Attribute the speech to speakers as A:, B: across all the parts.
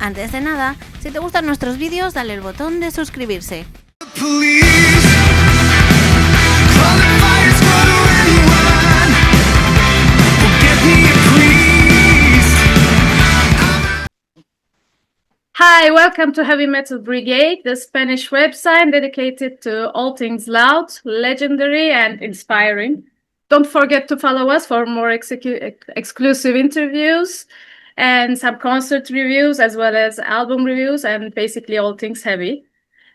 A: Antes de nada, si te gustan nuestros vídeos, dale el botón de suscribirse.
B: Hi, welcome to Heavy Metal Brigade, the Spanish website dedicated to all things loud, legendary, and inspiring. Don't forget to follow us for more exclusive interviews and some concert reviews, as well as album reviews, and basically all things heavy.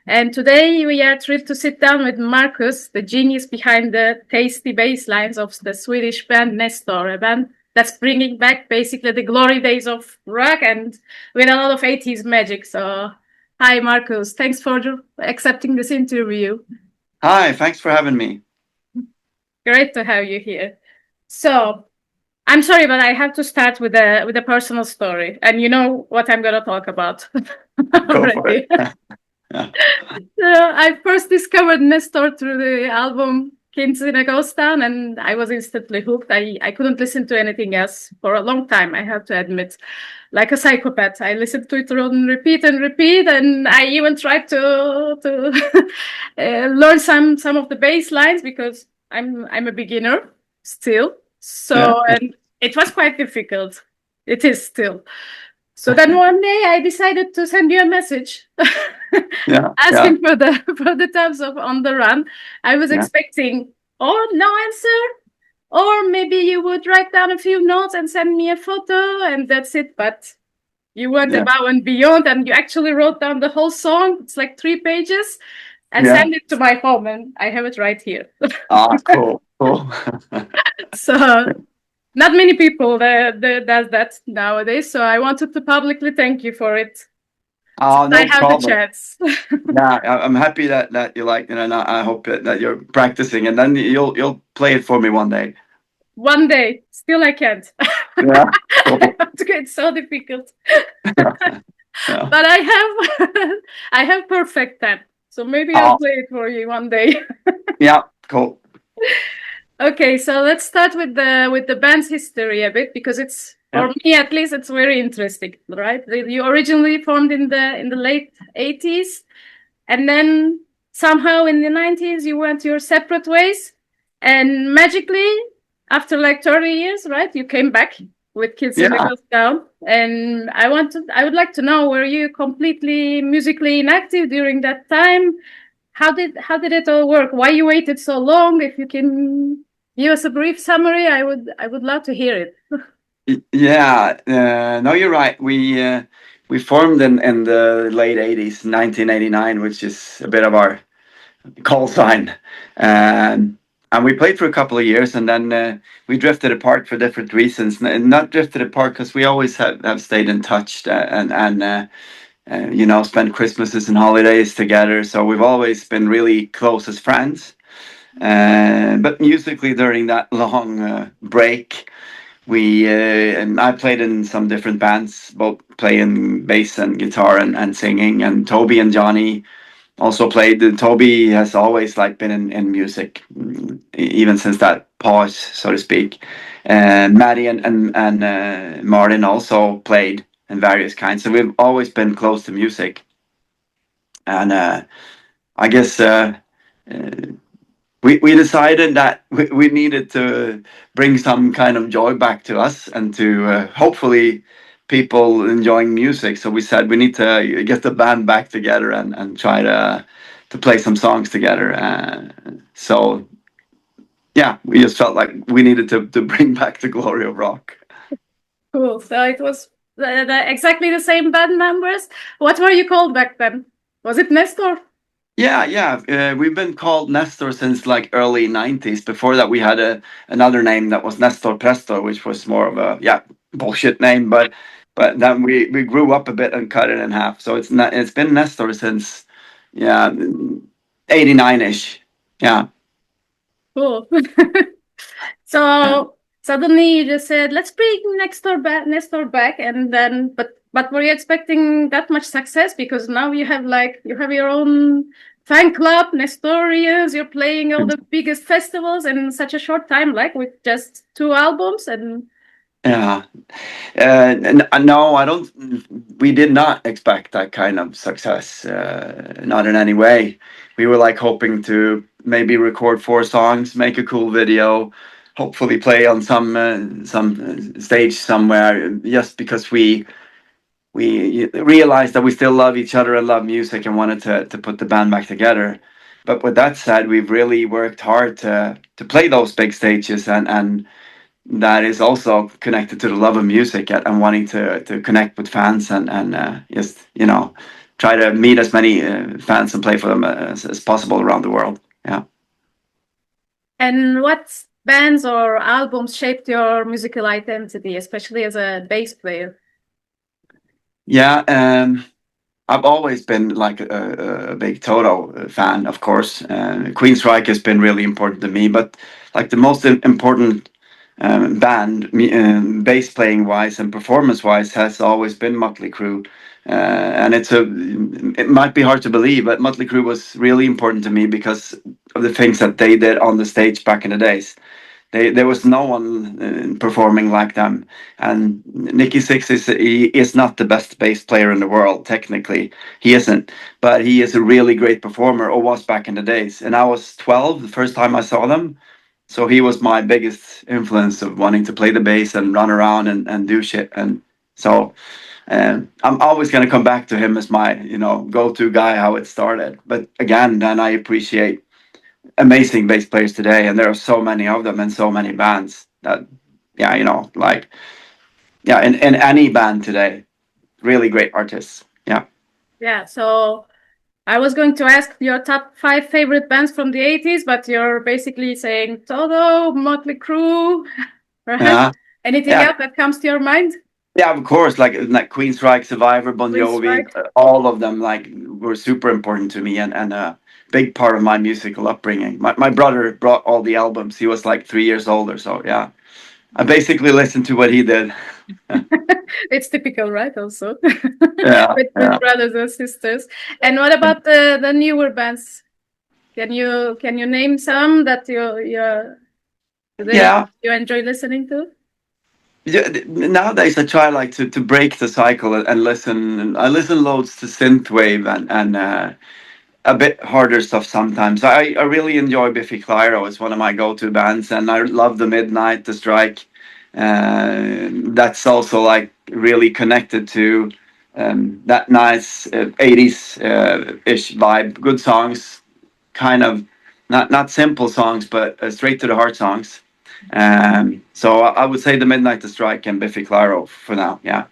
B: And today we are thrilled to sit down with Marcus, the genius behind the tasty bass lines of the Swedish band Nestor, a band that's bringing back basically the glory days of rock and with a lot of 80s magic. So, hi, Marcus. Thanks for accepting this interview.
C: Hi, thanks for having me.
B: Great to have you here. So, I'm sorry, but I have to start with a personal story. And you know what I'm going to talk about.
C: Go for it. Yeah.
B: So I first discovered Nestor through the album Kids in a Ghost Town, and I was instantly hooked. I couldn't listen to anything else for a long time, I have to admit. Like a psychopath, I listened to it on repeat, and I even tried to learn some of the bass lines because I'm a beginner still. So
C: Yeah.
B: and it was quite difficult. It is still. So then one day I decided to send you a message asking for the times of On the Run. I was expecting, no answer, or maybe you would write down a few notes and send me a photo and that's it. But you went above and beyond and you actually wrote down the whole song. It's like 3 pages and send it to my home, and I have it right here.
C: Cool.
B: So not many people does that nowadays, so I wanted to publicly thank you for it.
C: No
B: I have
C: problem.
B: the chance.
C: Yeah, I'm happy that you like it, and I hope that you're practicing, and then you'll play it for me one day.
B: One day, still I can't.
C: Yeah, cool.
B: It's so difficult.
C: Yeah.
B: But I have perfect time, so maybe I'll play it for you one day.
C: Yeah, cool.
B: Okay, so let's start with the band's history a bit, because it's for me at least it's very interesting, right? You originally formed in the late 80s, and then somehow in the 90s you went your separate ways, and magically after like 30 years, right, you came back with Kids in the Ghost Town. And I would like to know, were you completely musically inactive during that time? How did it all work? Why you waited so long? If you can give us a brief summary, I would love to hear it.
C: Yeah, no, you're right. We formed in the late 80s, 1989, which is a bit of our call sign. And we played for a couple of years, and then we drifted apart for different reasons. Not drifted apart because we always have stayed in touch and spent Christmases and holidays together. So we've always been really close as friends. But musically, during that long break, and I played in some different bands, both playing bass and guitar and singing. And Toby and Johnny also played. Toby has always been in music, even since that pause, so to speak. Maddie and Martin also played in various kinds. So we've always been close to music. And I guess we decided that we needed to bring some kind of joy back to us and to hopefully people enjoying music. So we said we need to get the band back together and try to play some songs together. So yeah, we just felt like we needed to bring back the glory of rock.
B: Cool. So it was exactly the same band members. What were you called back then? Was it Nestor?
C: Yeah. We've been called Nestor since early 90s. Before that, we had another name that was Nestor Presto, which was more of a bullshit name. But then we grew up a bit and cut it in half. So it's been Nestor since 89ish. Yeah.
B: Cool. So suddenly you just said, let's bring Nestor back, and then but were you expecting that much success? Because now you have your own fan club, Nestorians. You're playing all the biggest festivals in such a short time, with just 2 albums, and
C: Yeah. No, I don't. We did not expect that kind of success. Not in any way. We were like hoping to maybe record 4 songs, make a cool video, hopefully play on some stage somewhere. Just because we realized that we still love each other and love music and wanted to put the band back together. But with that said, we've really worked hard to play those big stages, and that is also connected to the love of music and wanting to connect with fans and just try to meet as many fans and play for them as possible around the world. Yeah.
B: And what bands or albums shaped your musical identity, especially as a bass player?
C: Yeah, I've always been like a big Toto fan, of course. Queensryche has been really important to me, but like the most important band, bass playing wise and performance wise, has always been Mötley Crüe. And it might be hard to believe, but Mötley Crüe was really important to me because of the things that they did on the stage back in the days. There was no one performing like them, and Nicky Six is not the best bass player in the world. Technically, he isn't, but he is a really great performer, or was back in the days. And I was 12 the first time I saw them, so he was my biggest influence of wanting to play the bass and run around and do shit. And so I'm always going to come back to him as my go-to guy, how it started. But again, then I appreciate amazing bass players today, and there are so many of them and so many bands that in any band today, really great artists.
B: Yeah, so I was going to ask your top 5 favorite bands from the 80s, but you're basically saying Toto, Mötley Crüe, right?
C: Yeah.
B: Anything else that comes to your mind?
C: Yeah, of course, like Queensryche, Survivor, Bon Jovi, all of them were super important to me and a big part of my musical upbringing. My brother brought all the albums. He was like 3 years older, so yeah, I basically listened to what he did.
B: It's typical, right? Also,
C: Yeah,
B: with brothers and sisters. And what about the newer bands? Can you name some that you enjoy listening to?
C: Yeah, nowadays I try like to break the cycle and listen. I listen loads to synthwave and a bit harder stuff sometimes. I really enjoy Biffy Clyro as one of my go-to bands, and I love the Midnight, the Strike. That's also like really connected to that nice 80s ish vibe. Good songs, kind of not simple songs, but straight to the heart songs. So I would say the Midnight, the Strike, and Biffy Clyro for now. Yeah.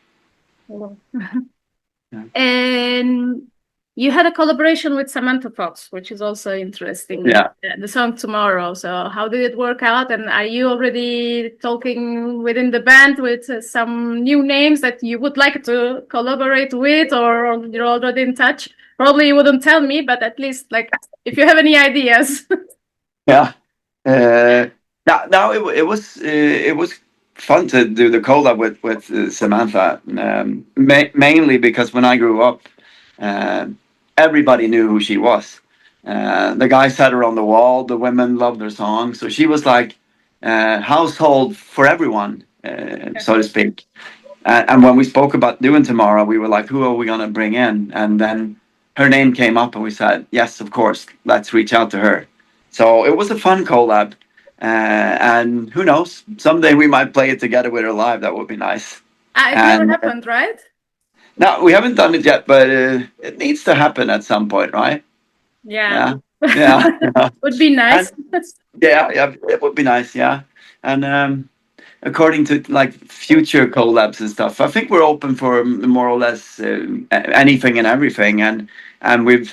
B: And you had a collaboration with Samantha Fox, which is also interesting.
C: Yeah.
B: The song Tomorrow. So how did it work out? And are you already talking within the band with some new names that you would like to collaborate with, or you're already in touch? Probably you wouldn't tell me, but at least like if you have any ideas.
C: Yeah. No, it was fun to do the collab with Samantha. Mainly because when I grew up, everybody knew who she was. The guys had her on the wall. The women loved her songs, so she was like household for everyone, so to speak. And when we spoke about doing Tomorrow, we were like, who are we gonna bring in? And then her name came up, and we said, yes, of course, let's reach out to her. So it was a fun collab. And who knows? Someday we might play it together with her live. That would be nice.
B: It never happened, right?
C: No, we haven't done it yet, but it needs to happen at some point, right?
B: Yeah.
C: Yeah.
B: Would be nice.
C: Yeah, it would be nice. Yeah, and according to like future collabs and stuff, I think we're open for more or less anything and everything, and we've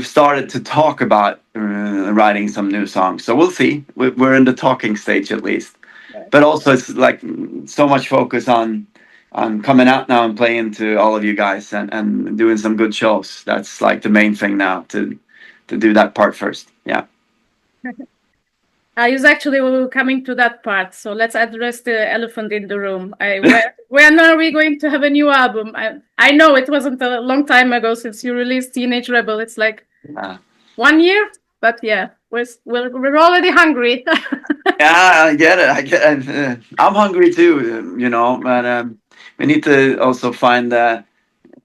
C: started to talk about writing some new songs. So we'll see. We're in the talking stage at least. Right. But also it's like so much focus on coming out now and playing to all of you guys and doing some good shows. That's like the main thing now, to do that part first. Yeah.
B: I was actually coming to that part, so let's address the elephant in the room. When are we going to have a new album? I know it wasn't a long time ago since you released Teenage Rebel. It's like 1 year? but yeah, we're already hungry.
C: Yeah, I get it. I'm hungry too, but we need to also find that.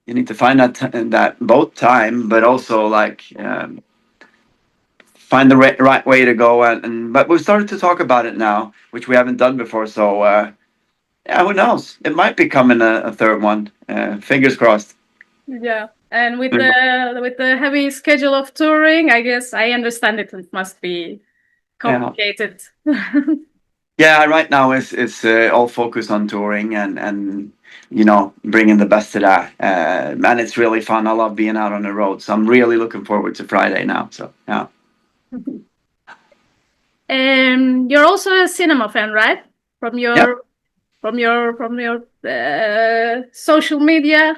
C: You need to find that both time, but also like find the right way to go. And but we've started to talk about it now, which we haven't done before. So yeah, who knows? It might be coming a third one. Fingers crossed.
B: Yeah, and with the heavy schedule of touring, I guess I understand it must be complicated.
C: Yeah, right now it's all focused on touring and bringing the best to that. And it's really fun. I love being out on the road, so I'm really looking forward to Friday now. So yeah.
B: You're also a cinema fan, right? From your
C: Yep.
B: from your social media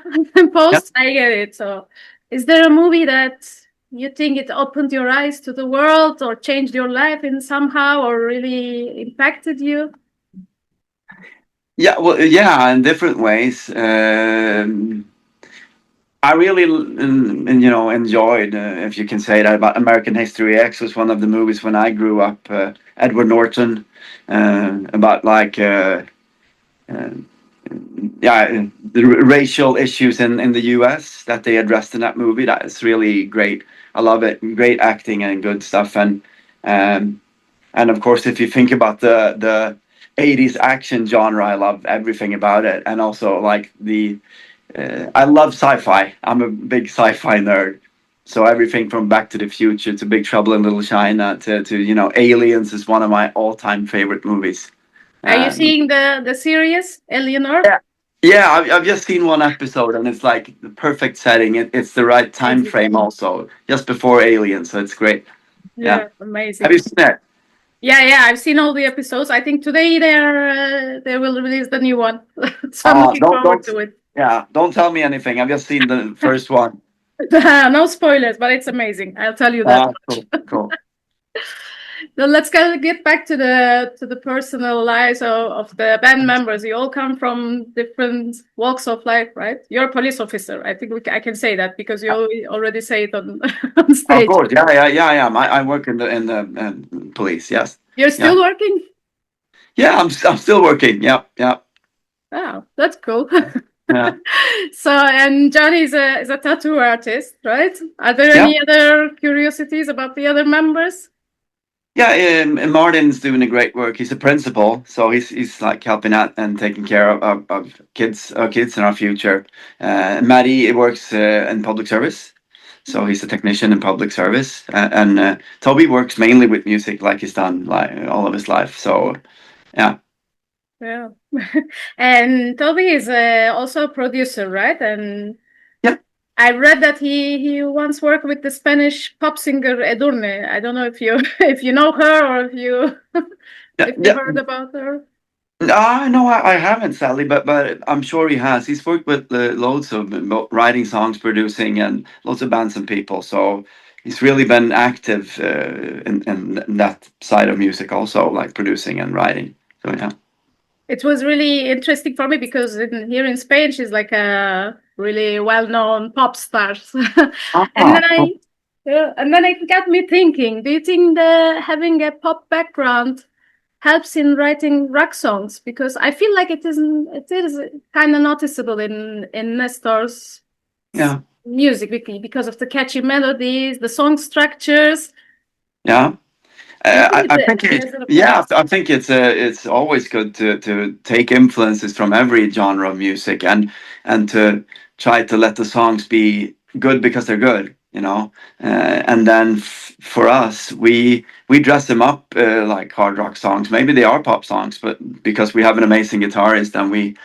B: posts, I get it. So, is there a movie that you think it opened your eyes to the world or changed your life in somehow or really impacted you?
C: Yeah, well, yeah, in different ways. I really, enjoyed, if you can say that, about American History X was one of the movies when I grew up. Edward Norton, about like, yeah, the racial issues in the U.S. that they addressed in that movie. That is really great. I love it. Great acting and good stuff. And of course, if you think about the 80s action genre, I love everything about it. And also like I love sci-fi. I'm a big sci-fi nerd. So everything from Back to the Future to Big Trouble in Little China to Aliens is one of my all-time favorite movies.
B: Are you seeing the series Eleanor?
C: Yeah, I've just seen one episode and it's like the perfect setting. It's the right time frame also, just before Aliens, so it's great.
B: Yeah, amazing.
C: Have you seen it?
B: Yeah, I've seen all the episodes. I think today they will release the new one. So I'm looking forward to it.
C: Yeah, don't tell me anything. I've just seen the first one.
B: No spoilers, but it's amazing. I'll tell you that.
C: Cool.
B: So let's get back to the personal lives of the band members. You all come from different walks of life, right? You're a police officer. I think I can say that because you already say it on stage.
C: Of course, yeah. I work in the police. Yes.
B: You're still working?
C: Yeah, I'm still working. Yeah.
B: Wow, that's cool.
C: Yeah.
B: So, and Johnny is a tattoo artist, right? Are there any other curiosities about the other members?
C: Yeah, Martin's doing a great work. He's a principal, so he's like helping out and taking care of kids in our future. Maddie works in public service, so he's a technician in public service. And Toby works mainly with music, like he's done like all of his life. So, yeah.
B: Yeah. And Toby is also a producer, right? And I read that he once worked with the Spanish pop singer Edurne. I don't know if you know her or if you heard about her.
C: No, I haven't, sadly, but I'm sure he has. He's worked with loads of writing songs, producing, and lots of bands and people. So he's really been active in that side of music, also like producing and writing. So yeah. It
B: was really interesting for me because here in Spain, she's like a really well-known pop star. And then it got me thinking, do you think having a pop background helps in writing rock songs? Because I feel like it is kind of noticeable in Nestor's music because of the catchy melodies, the song structures.
C: Yeah. I think it's always good to take influences from every genre of music and to try to let the songs be good because they're good, and then for us we dress them up like hard rock songs. Maybe they are pop songs, but because we have an amazing guitarist and we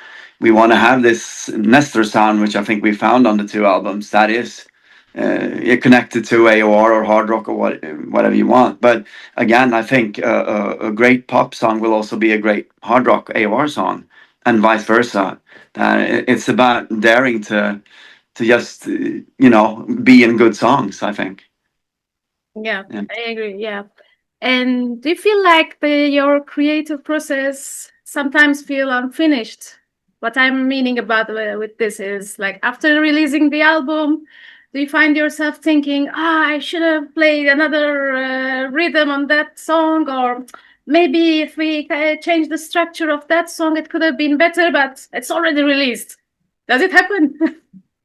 C: want to have this Nestor sound, which I think we found on the two albums, that is connected to AOR or hard rock or whatever you want. But again, I think a great pop song will also be a great hard rock AOR song, and vice versa. It's about daring to just be in good songs, I think.
B: Yeah, I agree. Yeah. And do you feel like your creative process sometimes feel unfinished? What I'm meaning about with this is like after releasing the album, do you find yourself thinking, I should have played another rhythm on that song, or maybe if we change the structure of that song, it could have been better, but it's already released. Does it happen?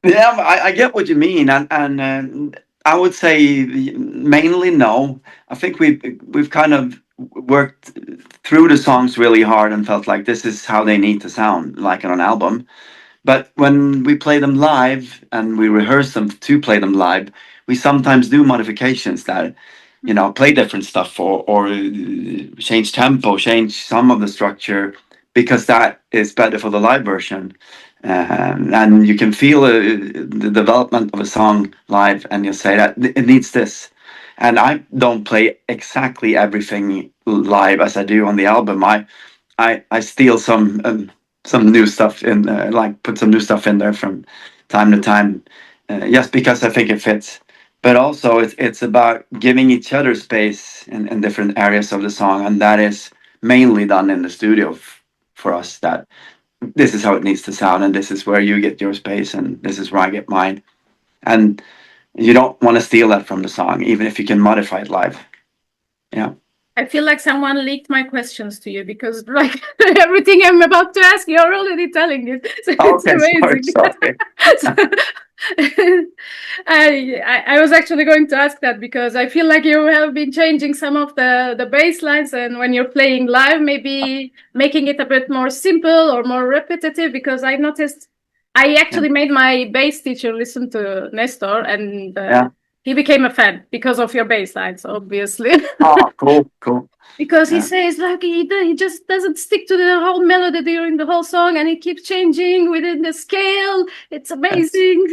C: Yeah, I get what you mean, and I would say mainly no. I think we've kind of worked through the songs really hard and felt like this is how they need to sound, like on an album. But when we play them live and we rehearse them to play them live, we sometimes do modifications that, play different stuff or change tempo, change some of the structure because that is better for the live version. And you can feel the development of a song live, and you say that it needs this. And I don't play exactly everything live as I do on the album. I steal some new stuff in, like put some new stuff in there from time to time, just because I think it fits. But also, it's about giving each other space in different areas of the song, and that is mainly done in the studio for us. That this is how it needs to sound, and this is where you get your space, and this is where I get mine. And you don't want to steal that from the song, even if you can modify it live. Yeah.
B: I feel like someone leaked my questions to you because, like, everything I'm about to ask, you're already telling it. So it's amazing.
C: Sorry.
B: I was actually going to ask that because I feel like you have been changing some of the bass lines, and when you're playing live, maybe making it a bit more simple or more repetitive. Because I noticed I actually made my bass teacher listen to Nestor, and he became a fan because of your bass lines, obviously.
C: Oh, cool.
B: Because he says like he just doesn't stick to the whole melody during the whole song, and he keeps changing within the scale. It's amazing.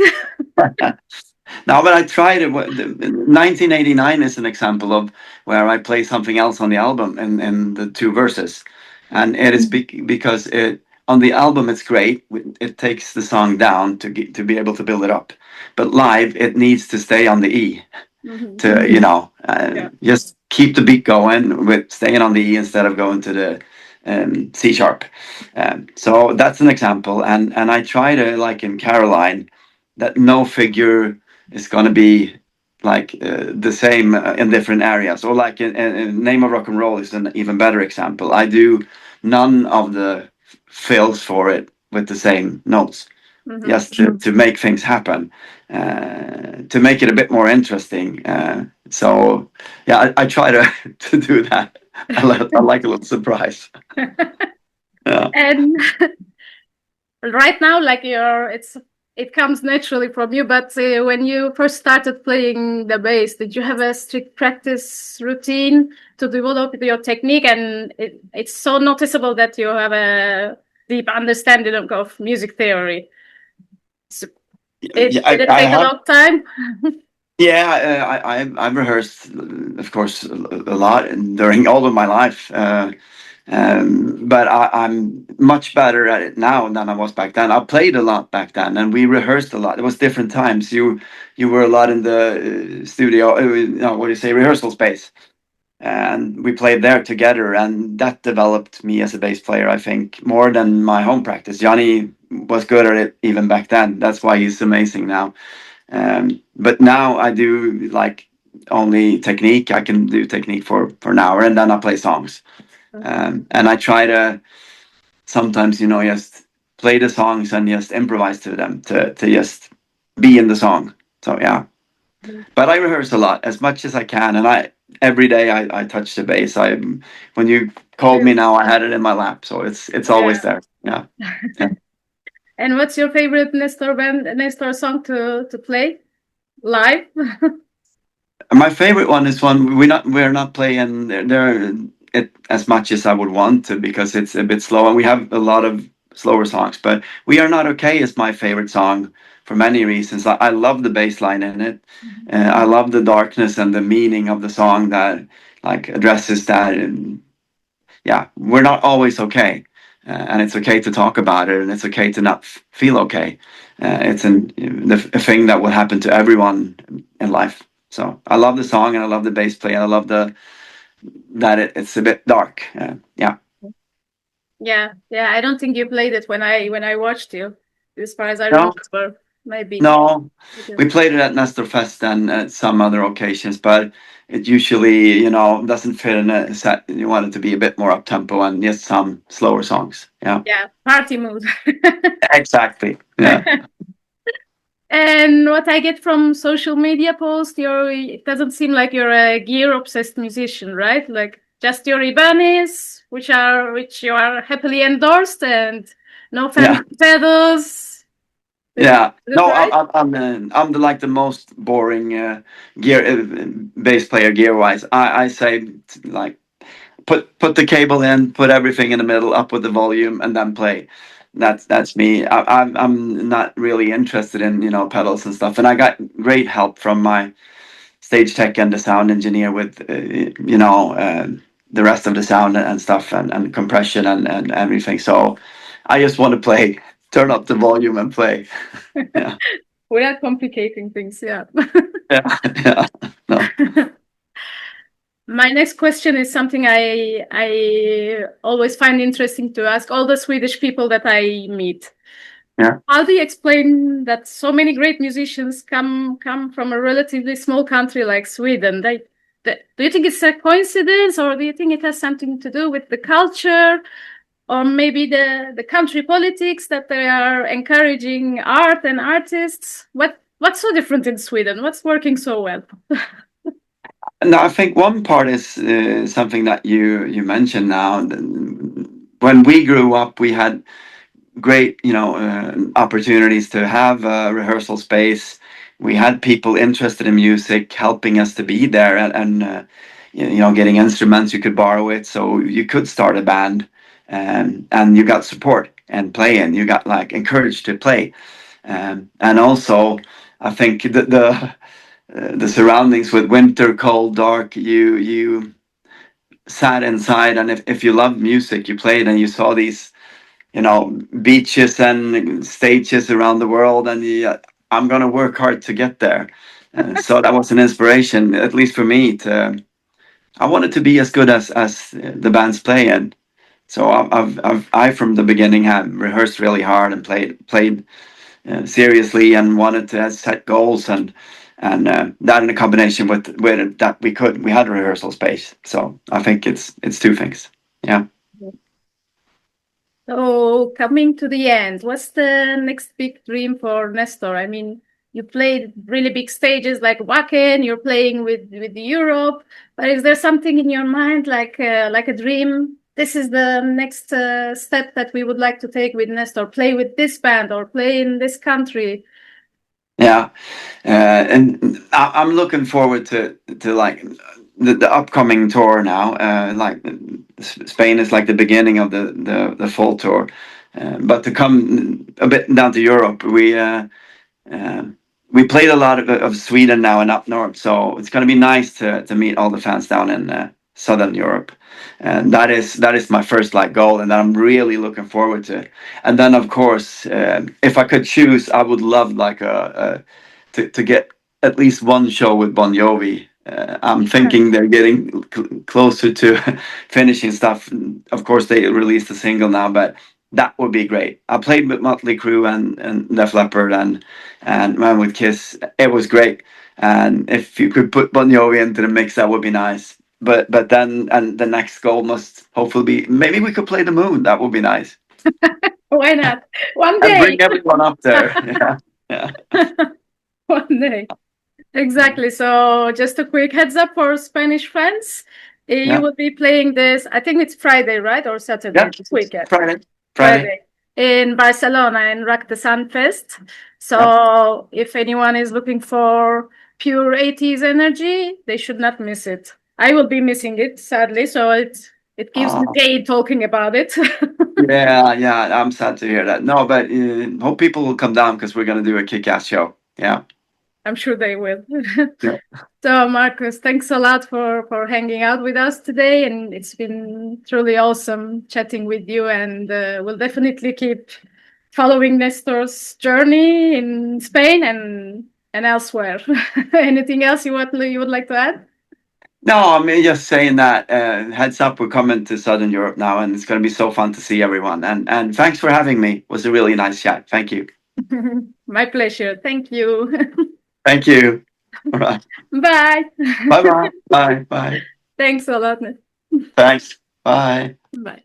C: No, but I tried it. 1989 is an example of where I play something else on the album in the two verses, and it is because on the album it's great. It takes the song down to be able to build it up, but live it needs to stay on the E. To just keep the beat going with staying on the E instead of going to the C sharp. So that's an example, and I try to, like in Caroline, that no figure is going to be like the same in different areas. Or like in Name of Rock and Roll is an even better example. I do none of the fills for it with the same notes. Just to make things happen, to make it a bit more interesting. So yeah, I try to do that. I like a little surprise. Yeah.
B: And right now, like it comes naturally from you. But when you first started playing the bass, did you have a strict practice routine to develop your technique? And it's so noticeable that you have a deep understanding of music theory. Did it take a long time?
C: Yeah, I've rehearsed, of course, a lot during all of my life. But I'm much better at it now than I was back then. I played a lot back then, and we rehearsed a lot. It was different times. You were a lot in the studio, what do you say, rehearsal space, and we played there together, and that developed me as a bass player, I think, more than my home practice. Johnny was good at it even back then. That's why he's amazing now. But now I do like only technique. I can do technique for an hour, and then I play songs. And I try to sometimes, just play the songs and just improvise to them to just be in the song. So yeah. But I rehearse a lot, as much as I can, and every day I touch the bass. When you called me now, I had it in my lap, so it's always there. Yeah.
B: And what's your favorite Nestor song to play live?
C: My favorite one is one we're not playing there as much as I would want to, because it's a bit slow, and we have a lot of slower songs. But We Are Not Okay is my favorite song for many reasons. I love the bass line in it. I love the darkness and the meaning of the song that like addresses that. And yeah, we're not always okay. And it's okay to talk about it, and it's okay to not feel okay. It's a thing that will happen to everyone in life. So I love the song, and I love the bass play, and I love that it's a bit dark. Yeah.
B: Yeah. I don't think you played it when I watched you, as far as I remember. maybe.
C: No,
B: Okay.
C: we played it at Nestor Fest and at some other occasions, but it usually, doesn't fit in a set. You want it to be a bit more up tempo and just some slower songs. Yeah,
B: Yeah, party mood.
C: exactly. Yeah,
B: And what I get from social media posts, it doesn't seem like you're a gear obsessed musician, right? Like just your Ibanez, which you are happily endorsed, and no
C: yeah,
B: fancy pedals.
C: yeah.
B: Is it
C: No,
B: right?
C: I'm the most boring gear bass player gear wise. I say like put the cable in, put everything in the middle, up with the volume, and then play. That's me. I'm not really interested in pedals and stuff. And I got great help from my stage tech and the sound engineer with the rest of the sound and stuff and compression and everything. So I just want to play, turn up the volume and play. Yeah,
B: Without complicating things, yeah.
C: yeah, yeah. No.
B: My next question is something I always find interesting to ask all the Swedish people that I meet.
C: Yeah.
B: How do you explain that so many great musicians come from a relatively small country like Sweden? Do you think it's a coincidence, or do you think it has something to do with the culture, or maybe the country politics that they are encouraging art and artists? What's so different in Sweden? What's working so well?
C: No, I think one part is something that you mentioned now. When we grew up, we had great, opportunities to have a rehearsal space. We had people interested in music helping us to be there, and getting instruments you could borrow it, so you could start a band, and you got support and play, and you got like encouraged to play, and also I think the surroundings with winter, cold, dark, you sat inside, and if you loved music, you played, and you saw these beaches and stages around the world, and I'm gonna work hard to get there. So that was an inspiration, at least for me. I wanted to be as good as the bands play, and so I from the beginning have rehearsed really hard and played seriously, and wanted to set goals, and that in a combination with that we had a rehearsal space. So I think it's two things. Yeah.
B: So coming to the end, what's the next big dream for Nestor? I mean, you played really big stages like Wacken, you're playing with Europe, but is there something in your mind like a dream? This is the next step that we would like to take with Nestor, play with this band or play in this country.
C: Yeah, and I'm looking forward to like the upcoming tour now. Like Spain is like the beginning of the full tour, but to come a bit down to Europe, we played a lot of Sweden now and up north, so it's going to be nice to meet all the fans down in Southern Europe, and that is my first like goal, and that I'm really looking forward to. And then of course, if I could choose, I would love like to get at least one show with Bon Jovi. I'm thinking they're getting closer to finishing stuff. Of course, they released a single now, but that would be great. I played with Motley Crue and Def Leppard and Man with Kiss. It was great. And if you could put Bon Jovi into the mix, that would be nice. But then, and the next goal must hopefully be, maybe we could play the moon. That would be nice.
B: Why not? One
C: And
B: day.
C: bring everyone up there. Yeah.
B: One day. Exactly. So just a quick heads up for Spanish fans. You will be playing this, I think it's Friday, right? Or Saturday this weekend. Friday. In Barcelona in Rock the Sun Fest. So if anyone is looking for pure 80s energy, they should not miss it. I will be missing it, sadly. So it gives me pain talking about it.
C: Yeah, I'm sad to hear that. No, but hope people will come down because we're going to do a kick-ass show. Yeah.
B: I'm sure they will.
C: Yeah.
B: So, Marcus, thanks a lot for hanging out with us today. And it's been truly awesome chatting with you. And we'll definitely keep following Nestor's journey in Spain and elsewhere. Anything else you would like to add?
C: No, I mean, just saying that heads up, we're coming to Southern Europe now, and it's going to be so fun to see everyone. And thanks for having me. It was a really nice chat. Thank you.
B: My pleasure. Thank you.
C: Thank you. All right.
B: Bye.
C: Bye-bye. Bye. Bye.
B: Thanks a lot.
C: Thanks. Bye.
B: Bye.